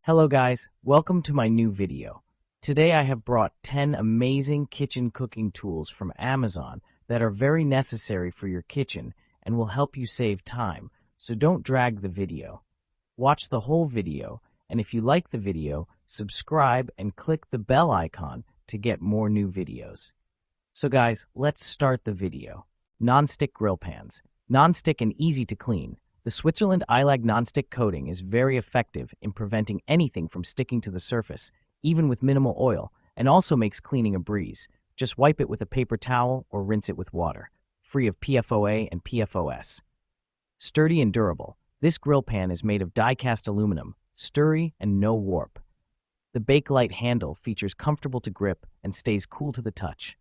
Hello guys, welcome to my new video. Today I have brought 10 amazing kitchen cooking tools from Amazon that are very necessary for your kitchen and will help you save time, so don't drag the video. Watch the whole video, and if you like the video, subscribe and click the bell icon to get more new videos. So guys, let's start the video. Non-stick grill pans. Non-stick and easy to clean. The Switzerland Eilag non-stick coating is very effective in preventing anything from sticking to the surface, even with minimal oil, and also makes cleaning a breeze. Just wipe it with a paper towel or rinse it with water, free of PFOA and PFOS. Sturdy and durable. This grill pan is made of die-cast aluminum, sturdy and no warp. The Bakelite handle features comfortable to grip and stays cool to the touch.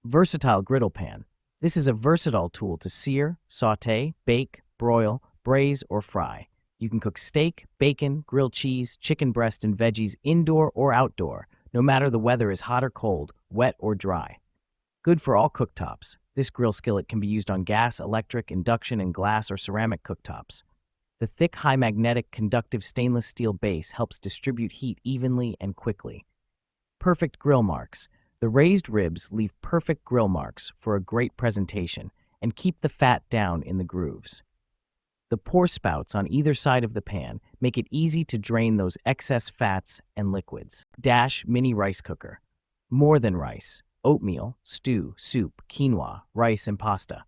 Versatile griddle pan. This is a versatile tool to sear, sauté, bake, broil, braise, or fry. You can cook steak, bacon, grilled cheese, chicken breast, and veggies indoor or outdoor, no matter the weather is hot or cold, wet or dry. Good for all cooktops. This grill skillet can be used on gas, electric, induction, and glass or ceramic cooktops. The thick, high magnetic, conductive stainless steel base helps distribute heat evenly and quickly. Perfect grill marks. The raised ribs leave perfect grill marks for a great presentation and keep the fat down in the grooves. The pour spouts on either side of the pan make it easy to drain those excess fats and liquids. Dash mini rice cooker. More than rice. Oatmeal, stew, soup, quinoa, rice, and pasta.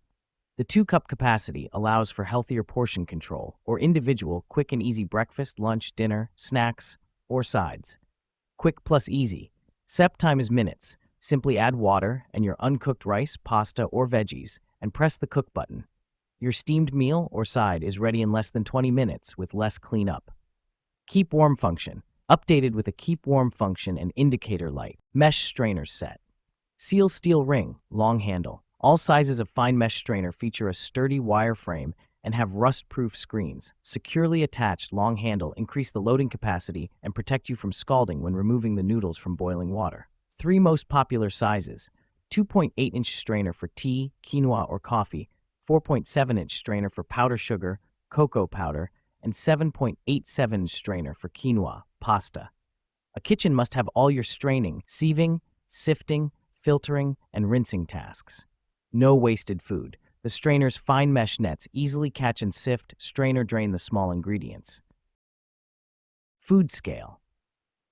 The 2-cup capacity allows for healthier portion control or individual quick and easy breakfast, lunch, dinner, snacks, or sides. Quick plus easy. Sep time is minutes. Simply add water and your uncooked rice, pasta, or veggies and press the cook button. Your steamed meal or side is ready in less than 20 minutes with less cleanup. Keep warm function. Updated with a keep warm function and indicator light. Mesh strainer set. Seal steel ring, long handle. All sizes of fine mesh strainer feature a sturdy wire frame and have rust-proof screens. Securely attached long handle increase the loading capacity and protect you from scalding when removing the noodles from boiling water. 3 most popular sizes. 2.8-inch strainer for tea, quinoa, or coffee. 4.7-inch strainer for powder sugar, cocoa powder, and 7.87-inch strainer for quinoa, pasta. A kitchen must have all your straining, sieving, sifting, filtering, and rinsing tasks. No wasted food. The strainer's fine mesh nets easily catch and sift, strain, or drain the small ingredients. Food scale.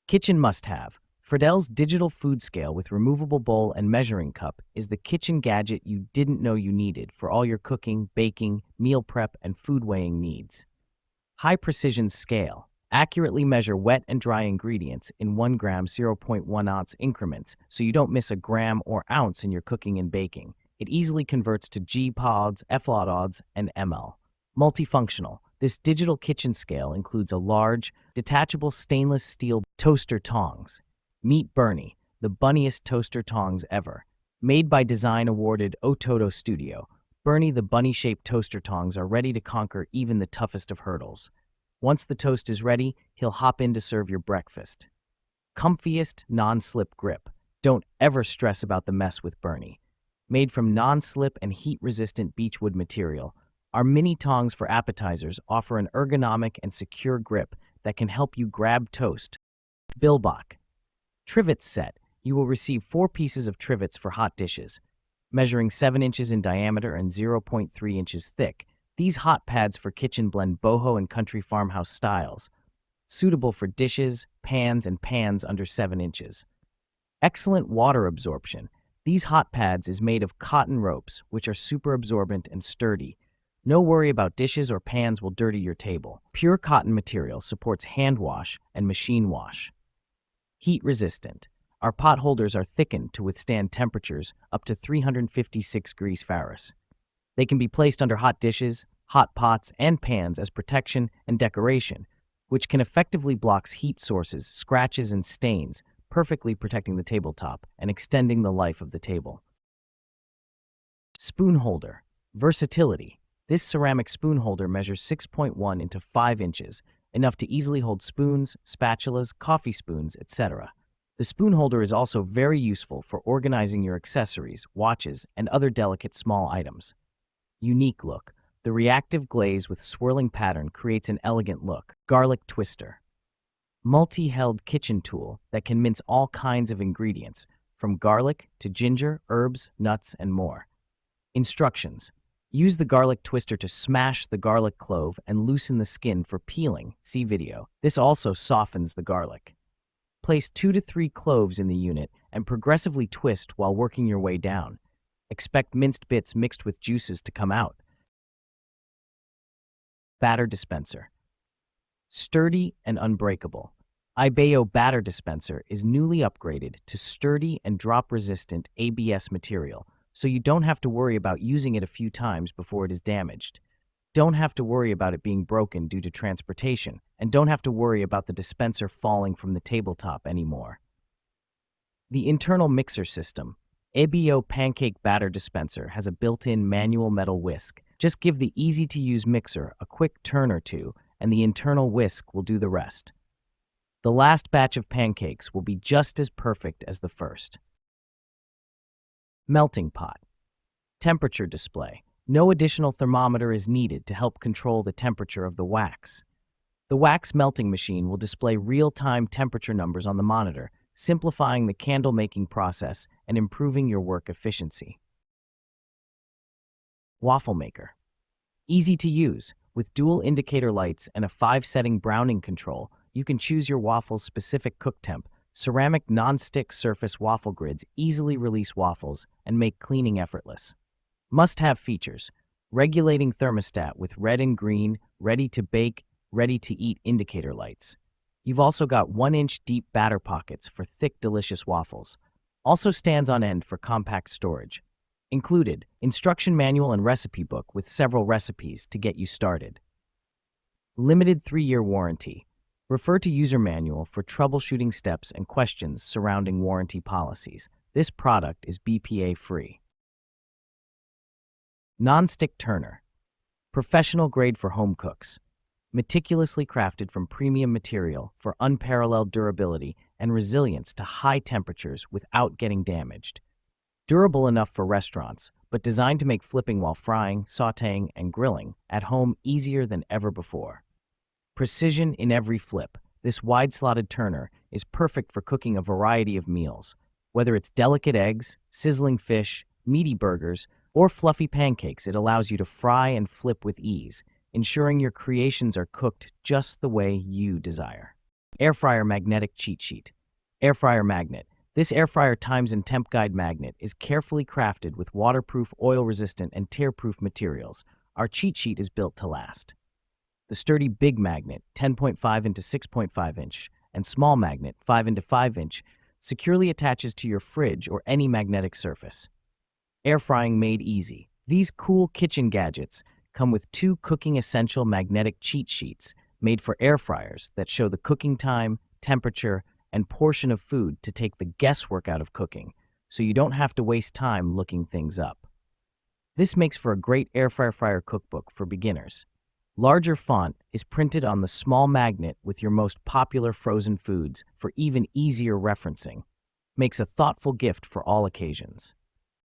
Kitchen must-have. Friedel's digital food scale with removable bowl and measuring cup is the kitchen gadget you didn't know you needed for all your cooking, baking, meal prep, and food weighing needs. High precision scale. Accurately measure wet and dry ingredients in 1 gram 0.1 ounce increments so you don't miss a gram or ounce in your cooking and baking. It easily converts to G-pods, F-ods, and ml. Multifunctional. This digital kitchen scale includes a large, detachable stainless steel toaster tongs. Meet Bernie, the bunniest toaster tongs ever. Made by design-awarded Ototo Studio, Bernie the bunny-shaped toaster tongs are ready to conquer even the toughest of hurdles. Once the toast is ready, he'll hop in to serve your breakfast. Comfiest non-slip grip. Don't ever stress about the mess with Bernie. Made from non-slip and heat-resistant beechwood material, our mini tongs for appetizers offer an ergonomic and secure grip that can help you grab toast. Bilbach. Trivet set. You will receive 4 pieces of trivets for hot dishes. Measuring 7 inches in diameter and 0.3 inches thick, these hot pads for kitchen blend boho and country farmhouse styles. Suitable for dishes, pans, and pans under 7 inches. Excellent water absorption. These hot pads is made of cotton ropes, which are super absorbent and sturdy. No worry about dishes or pans will dirty your table. Pure cotton material supports hand wash and machine wash. Heat resistant. Our pot holders are thickened to withstand temperatures up to 356 degrees Fahrenheit. They can be placed under hot dishes, hot pots, and pans as protection and decoration, which can effectively block heat sources, scratches, and stains, perfectly protecting the tabletop and extending the life of the table. Spoon holder. Versatility. This ceramic spoon holder measures 6.1 into 5 inches, enough to easily hold spoons, spatulas, coffee spoons, etc. The spoon holder is also very useful for organizing your accessories, watches, and other delicate small items. Unique look. The reactive glaze with swirling pattern creates an elegant look. Garlic twister. multi-held kitchen tool that can mince all kinds of ingredients, from garlic to ginger, herbs, nuts, and more. Instructions. Use the garlic twister to smash the garlic clove and loosen the skin for peeling. See video. This also softens the garlic. Place 2 to 3 cloves in the unit and progressively twist while working your way down. Expect minced bits mixed with juices to come out. Batter dispenser. Sturdy and unbreakable. Ibeo batter dispenser is newly upgraded to sturdy and drop-resistant ABS material, so you don't have to worry about using it a few times before it is damaged. Don't have to worry about it being broken due to transportation, and don't have to worry about the dispenser falling from the tabletop anymore. The internal mixer system. Ibeo pancake batter dispenser has a built-in manual metal whisk. Just give the easy-to-use mixer a quick turn or two, and the internal whisk will do the rest. The last batch of pancakes will be just as perfect as the first. Melting pot. Temperature display. No additional thermometer is needed to help control the temperature of the wax. The wax melting machine will display real-time temperature numbers on the monitor, simplifying the candle-making process and improving your work efficiency. Waffle maker. Easy to use. With dual indicator lights and a 5-setting browning control, you can choose your waffle's specific cook temp. Ceramic non-stick surface waffle grids easily release waffles and make cleaning effortless. Must-have features. Regulating thermostat with red and green, ready-to-bake, ready-to-eat indicator lights. You've also got 1-inch deep batter pockets for thick, delicious waffles. Also stands on end for compact storage. Included, instruction manual and recipe book with several recipes to get you started. Limited 3-year warranty. Refer to user manual for troubleshooting steps and questions surrounding warranty policies. This product is BPA-free. Non-stick turner. Professional grade for home cooks. Meticulously crafted from premium material for unparalleled durability and resilience to high temperatures without getting damaged. Durable enough for restaurants, but designed to make flipping while frying, sautéing, and grilling at home easier than ever before. Precision in every flip. This wide-slotted turner is perfect for cooking a variety of meals. Whether it's delicate eggs, sizzling fish, meaty burgers, or fluffy pancakes, it allows you to fry and flip with ease, ensuring your creations are cooked just the way you desire. Air fryer magnetic cheat sheet. Air fryer magnet. This air fryer times and temp guide magnet is carefully crafted with waterproof, oil-resistant, and tear-proof materials. Our cheat sheet is built to last. The sturdy big magnet, 10.5 into 6.5 inch, and small magnet, 5 into 5 inch, securely attaches to your fridge or any magnetic surface. Air frying made easy. These cool kitchen gadgets come with 2 cooking essential magnetic cheat sheets made for air fryers that show the cooking time, temperature, and portion of food to take the guesswork out of cooking, so you don't have to waste time looking things up. This makes for a great air fryer cookbook for beginners. Larger font is printed on the small magnet with your most popular frozen foods for even easier referencing. Makes a thoughtful gift for all occasions.